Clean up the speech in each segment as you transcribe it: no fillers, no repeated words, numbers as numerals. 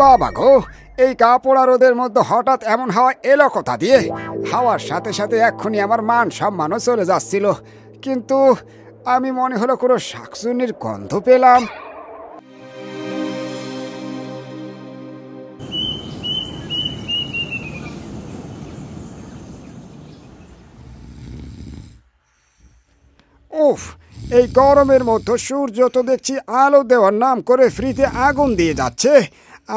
বাবা গো, এই কাপড় আর রোদের মধ্যে হঠাৎ এমন হাওয়া এলো কোথা দিয়ে? হাওয়ার সাথে সাথে এক্ষুনি আমার মান সম্মানও চলে যাচ্ছিল, কিন্তু আমি মনে হলো কোনো শাকচুন্নির গন্ধ পেলাম। উফ, এই গরমের মধ্যে সূর্য তো দেখছি আলো দেওয়ার নাম করে ফ্রিতে আগুন দিয়ে যাচ্ছে।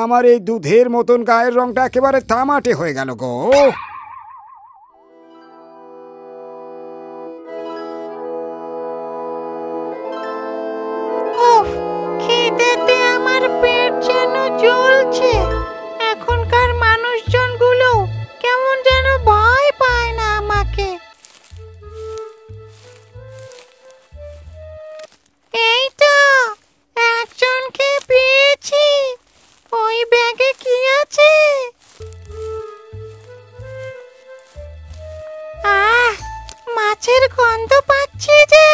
আমার এই দুধের মতন গায়ের রংটা একেবারে তামাটে হয়ে গেল গো। খিদেতে আমার পেট যেন জ্বলছে। এখনকার মানুষজনগুলো কেমন যেন ভয় পায় না আমাকে। এই তো একজনকে পেয়েছি। ওই ব্যাগে কি আছে? মাছের গন্ধ পাচ্ছি যে।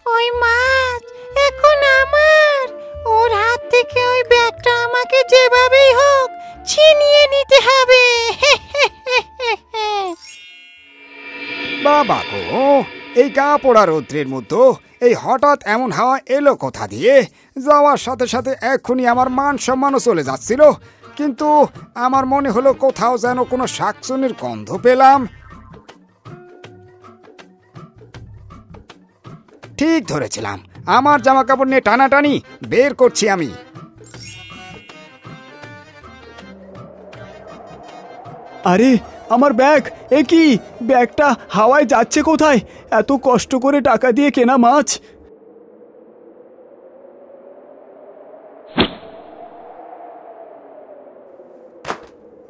ওই মাছ এখন আমার। ওর হাত থেকে ওই ব্যাগটা আমাকে যেভাবেই হোক ছিনিয়ে নিতে হবে। বাবা গো, এই গা পোড়া রৌদ্রের মধ্যে এই হঠাৎ এমন হাওয়া এলো কোথা দিয়ে? যাওয়ার সাথে সাথে এক্ষুনি আমার মান সম্মানও চলে যাচ্ছিল, কিন্তু আমার মনে হলো কোথাও যেন কোনো শাকচুন্নির গন্ধ পেলাম। ঠিক ধরেছিলাম, আমার জামা কাপড় নিয়ে টানাটানি বের করছি আমি। আরে আমার ব্যাগ! এ কি, ব্যাগটা হাওয়ায় যাচ্ছে কোথায়? এত কষ্ট করে টাকা দিয়ে কেনা মাছ।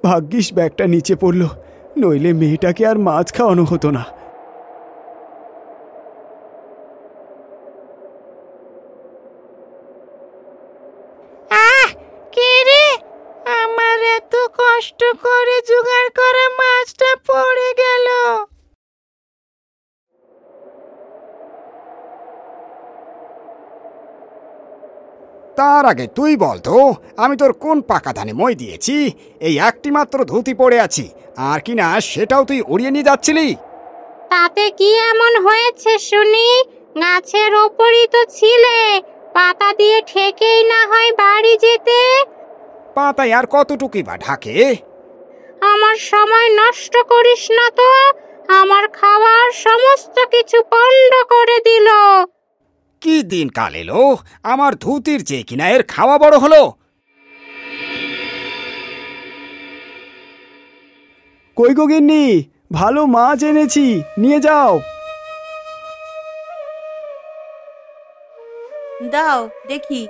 ভাগ্যিস ব্যাগটা নিচে পড়লো, নইলে মেয়েটাকে আর মাছ খাওয়ানো হতো না। কে রে? আমার এত কষ্ট করে জোগাড় করা মাছটা পড়ে গেল। তার আগে তুই বলতো, আমি তোর কোন পাকা ধানে মই দিয়েছি? এই একটি মাত্র ধুতি পড়ে আছি, আর কি না সেটাও তুই উড়িয়ে নিয়ে যাচ্ছিলি। তাতে কি এমন হয়েছে শুনি? গাছের ওপরই তো ছিলে, পাতা দিয়ে ঠেকেই না হয় বাড়ি যেতে। পাতায় আর কতটুকুই বা ঢাকে? আমার সময় নষ্ট করিস না তো। আমার খাবার সমস্ত কিছু পণ্ড করে দিল। কি দিন কাল এলো, আমার ধুতির যে কিনা এর খাওয়া বড় হলো। কই গো গিন্নি, ভালো মাছ এনেছি, নিয়ে যাও। দাও দেখি।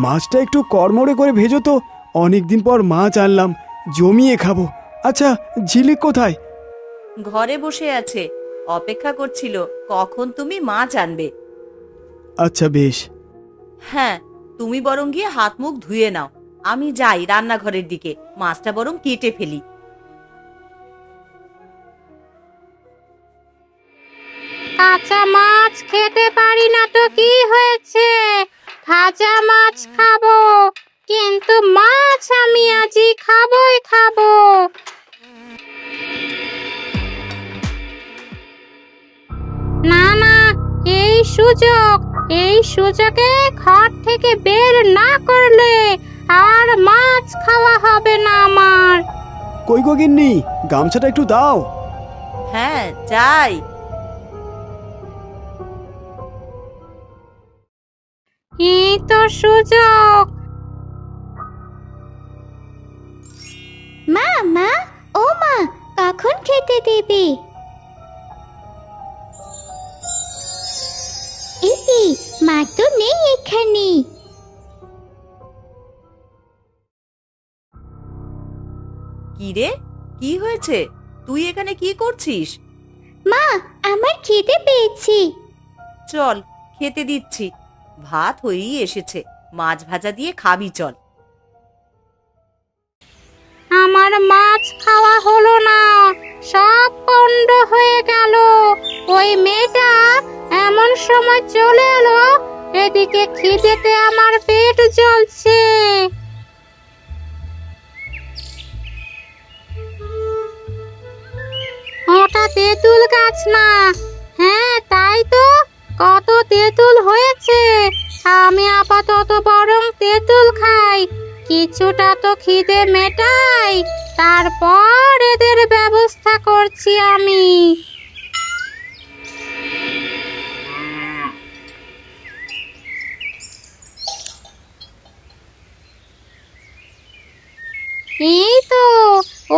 মাছটা একটু কড়মড়ে করে ভেজো তো, অনেকদিন পর মাছ আনলাম, জমিয়ে খাবো। আচ্ছা, ঝিলিক কোথায়? ঘরে বসে আছে, অপেক্ষা করছিল কখন তুমি মাছ আনবে। আচ্ছা বেশ। হ্যাঁ, তুমি বরং গিয়ে হাত মুখ ধুয়ে নাও, আমি যাই রান্নাঘরের দিকে, মাছটা বরং কেটে ফেলি। কাঁচা মাছ খেতে পারি না তো কি হয়েছে? ভাজা মাছ খাবো, কিন্তু মাছ আমি আজই খাবোই খাবো। না না, এই সুযোগে ঘর থেকে বের না করলে আর মাছ খাওয়া হবে না আমার। কই গো গিন্নি, গামছাটা একটু দাও। হ্যাঁ যাই। এই তো সুযোগ। মা মা, ও মা, কখন খেতে দেবে? এই মা তো নেই এখানে। কি রে, কি হয়েছে? তুই এখানে কি করছিস? মা, আমার খিদে পেয়েছে। চল খেতে দিচ্ছি, ভাত হয়েই এসেছে, মাছ ভাজা দিয়ে খাবি চল। আমার মাছ খাওয়া হলো না, সব পণ্ড হয়ে গেল। ওই মেয়েটা এমন সময় চলে এলো, এদিকে খিদেতে আমার পেট জ্বলছে। ওটা তেঁতুল গাছ না? হ্যাঁ তাই তো, কত তেঁতুল হয়েছে। আমি আপাতত বরং তেঁতুল খাই, কিছুটা তো খিদে মেটাই, তারপর এদের ব্যবস্থা করছি আমি। এই তো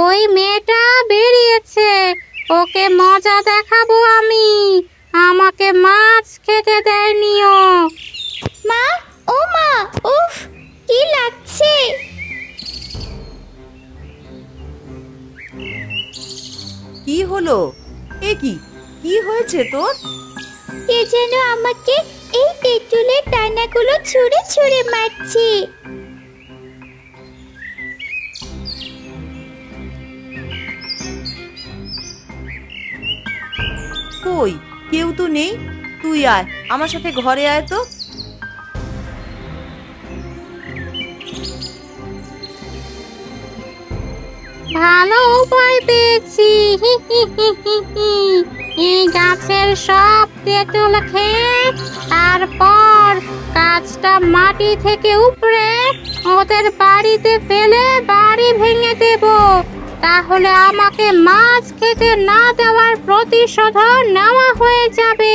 ওই মেয়েটা বেরিয়েছে, ওকে মজা দেখাবো আমি। আমাকে মাছ খেতে দেয়নিও। মা, ও মা, উফ, কি লাগছে। কি হলো? এ কি, কি হয়েছে তোর? কে যেন আমাকে এই তেঁতুলের দানাগুলো ছুঁড়ে ছুঁড়ে মারছে। কই, কেউ তো নেই। তুই আয়, আমার সাথে ঘরে আয় তো। ভালো উপায় পেয়েছি। এই গাছের সব তেঁতুল খেয়ে তারপর গাছটা মাটি থেকে উপড়ে ওদের বাড়িতে ফেলে বাড়ি ভেঙে দেব। তাহলে আমাকে মাছ খেতে না দেওয়ার প্রতিশোধ নেওয়া হয়ে যাবে।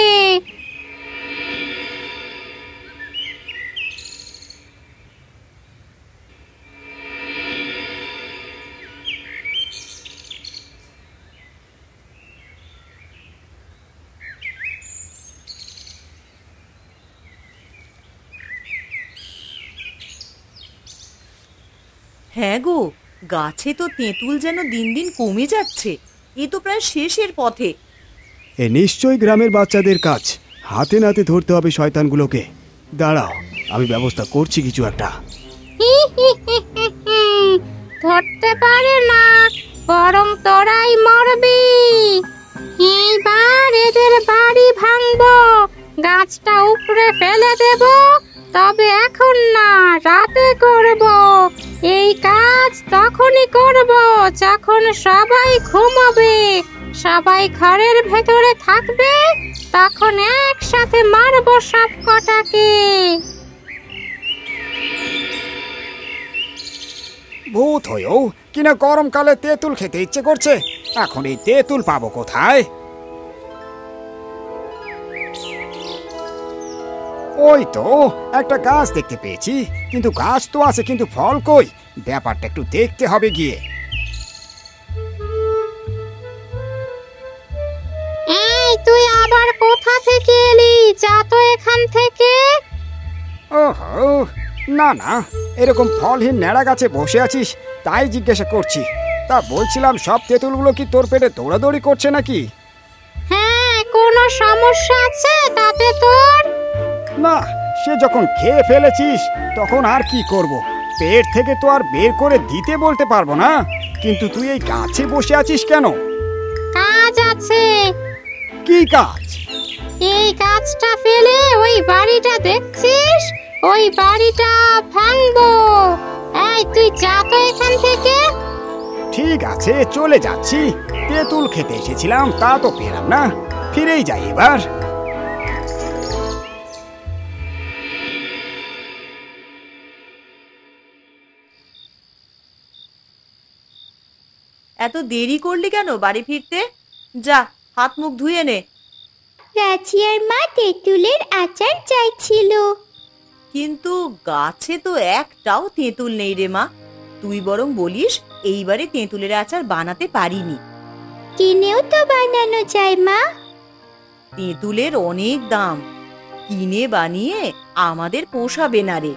হ্যাঁ গো, গাছে তো তেঁতুল যেন দিন দিন কমে যাচ্ছে। এ তো প্রায় শেষের পথে। এ নিশ্চয়ই গ্রামের বাচ্চাদের কাজ। হাতে নাতে ধরতে হবে শয়তানগুলোকে। দাঁড়াও, আমি ব্যবস্থা করছি কিছু একটা। ধরতে পারে না, বরং তোরাই মরবি। এইবার এদের বাড়ি ভাঙবো, গাছটা উপড়ে ফেলে দেব। তবে এখন না, রাতে করব। এই কাজ তখনই করব যখন সবাই ঘুমাবে, সবাই ঘরের ভেতরে থাকবে। তখন একসাথে মারবো সব কটাকে। ভূত হয়েও কিনা গরমকালে তেঁতুল খেতে ইচ্ছে করছে। এখন এই তেঁতুল পাবো কোথায়? ওই তো একটা গাছ দেখতে পেয়েছি, কিন্তু গাছ তো আছে কিন্তু ফল কই? ব্যাপারটা একটু দেখতে হবে গিয়ে। এই তুই আবার কোথা থেকে এলি? যা তো এখান থেকে। ওহো, না না, এরকম ফলহীন ন্যাড়া গাছে বসে আছিস তাই জিজ্ঞাসা করছি। তা বলছিলাম, সব তেঁতুলগুলো কি তোর পেটে দৌড়াদৌড়ি করছে নাকি? হ্যাঁ, কোনো সমস্যা আছে তাতে তোর? না, সে যখন খেয়ে ফেলেছিস তখন আর কি করব। পেট থেকে তো আর বের করে দিতে বলতে পারবো না। কিন্তু তুই এই গাছে বসে আছিস কেন? কাজ আছে। কি কাজ? এই গাছটা ফেলে ওই বাড়িটা দেখছিস, ওই বাড়িটা ভাঙবো। এই তুই যা তো এখান থেকে। ঠিক আছে, চলে যাচ্ছি। তেঁতুল খেতে এসেছিলাম, তা তো পেলাম না। ফিরেই যাই এবার। এত দেরি করলি কেন বাড়ি ফিরতে? যা, হাত মুখ ধুয়ে নে। রাজিয়ার মা তেঁতুলের আচার চাইছিল। কিন্তু গাছে তো একটাও তেঁতুল নেই রে মা। তুই বরং বলিস এইবারে তেঁতুলের আচার বানাতে পারিনি। কিনেও তো বানানো যায় মা। তেঁতুলের অনেক দাম, কিনে বানিয়ে আমাদের পোষাবে না রে।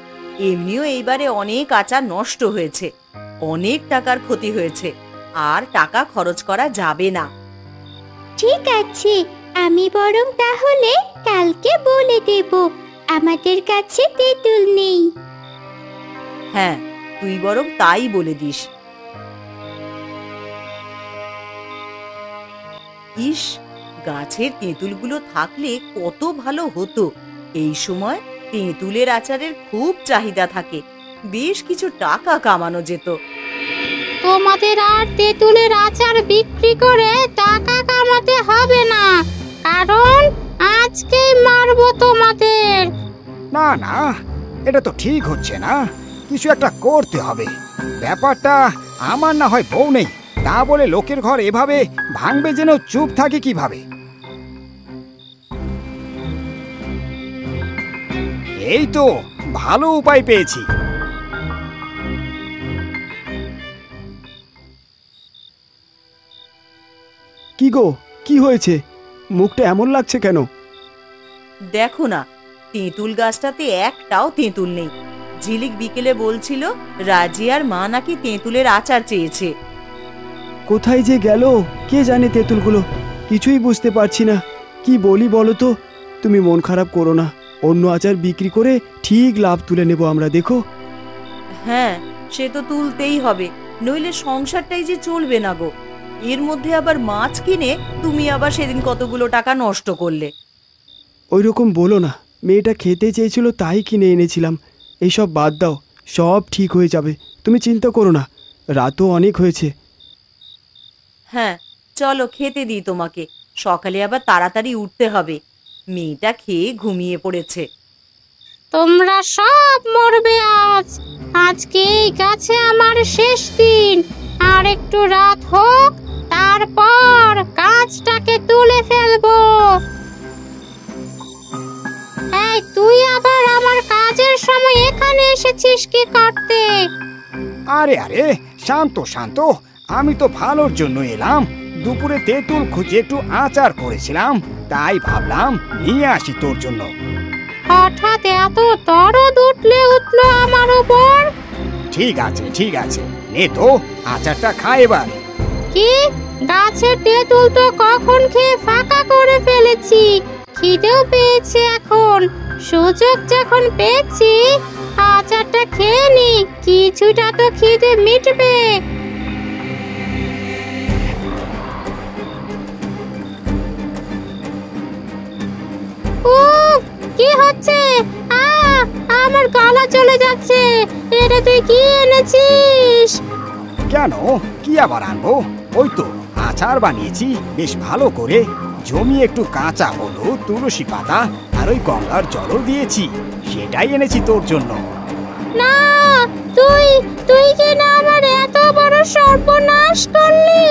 এমনিও এইবারে অনেক আচার নষ্ট হয়েছে, অনেক টাকার ক্ষতি হয়েছে, আর টাকা খরচ করা যাবে না। ঠিক আছে, আমি বরং তাহলে কালকে বলে দেব আমাদের কাছে তেঁতুল নেই। হ্যাঁ, তুই বরং তাই বলে দিস। ইস, গাছের তেঁতুলগুলো থাকলে কত ভালো হতো। এই সময় তেঁতুলের আচারের খুব চাহিদা থাকে, বেশ কিছু টাকা কামানো যেত। তোমাদের আর তেঁতুলের আচার বিক্রি করে টাকা কামাতে হবে না, কারণ আজকেই মারবো তোমাদের। না না, এটা তো ঠিক হচ্ছে না, কিছু একটা করতে হবে। ব্যাপারটা আমার না হয় বউ নেই, তা বলে লোকের ঘর এভাবে ভাঙবে যেন চুপ থাকে কিভাবে? এই তো ভালো উপায় পেয়েছি। কি গো, কি হয়েছে? মুখটা এমন লাগছে কেন? দেখো না, তেঁতুল গাছটাতে একটাও তেঁতুল নেই। ঝিলিক বিকেলে বলছিল রাজিয়ার মা নাকি তেঁতুলের আচার চেয়েছে। কোথায় যে গেল কে জানে তেঁতুলগুলো? কিছুই বুঝতে পারছি না, কি বলি বলো তো। তুমি মন খারাপ করো না, অন্য আচার বিক্রি করে ঠিক লাভ তুলে নেব আমরা, দেখো। হ্যাঁ, সে তো তুলতেই হবে, নইলে সংসারটাই যে চলবে না গো। এর মধ্যে আবার মাছ কিনে তুমি আবার সেদিন কতগুলো টাকা নষ্ট করলে। ওই রকম বলো না, মেয়েটা খেতে চেয়েছিল তাই কিনে এনেছিলাম। এইসব বাদ দাও, সব ঠিক হয়ে যাবে, তুমি চিন্তা করো না। রাতও অনেক হয়েছে। হ্যাঁ, চলো খেতে দিই তোমাকে, সকালে আবার তাড়াতাড়ি উঠতে হবে। মেয়েটা খেয়ে ঘুমিয়ে পড়েছে। তোমরা সব মরবে আজ। আজকে এই গাছে আমার শেষ দিন। আর একটু রাত হোক, তারপর গাছটাকে তুলে ফেলবো। এই তুই আবার আমার কাজের সময় এখানে এসেছিস কি করতে? আরে আরে, শান্ত শান্ত, আমি তো ভালোর জন্য এলাম। দুপুরে তেঁতুল খুঁজে একটু আচার করেছিলাম, তাই ভাবলাম নিয়ে আসি তোর জন্য। হঠাৎ এত দরদ উঠলো আমার উপর। ঠিক আছে ঠিক আছে, নে তো আচারটা খা এবার। কি? গাছের তেঁতুল তো কখন খেয়ে ফাঁকা করে ফেলেছি, খিদেও পেয়েছে এখন। সুযোগ যখন পেয়েছি, আচারটা খেয়ে নি, কিছুটা তো খিদে মিটবে। উফ, কি হচ্ছে? আমার গলা চলে যাচ্ছে। এটা তুই কি এনেছিস? কেন, কি আবার আনবো? ওই তো আচার বানিয়েছি বেশ ভালো করে, জমিয়ে একটু কাঁচা হলুদ, তুলসী পাতা আর ওই গঙ্গার জলও দিয়েছি, সেটাই এনেছি তোর জন্য। না, তুই কি না আমার এত বড় সর্বনাশ করলি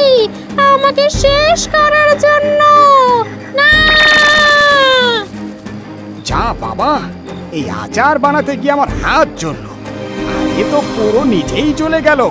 আমাকে শেষ করার জন্য? না! যা বাবা, এই আচার বানাতে গিয়ে আমার হাত জ্বলল, আগে তো পুরো নিজেই চলে গেল।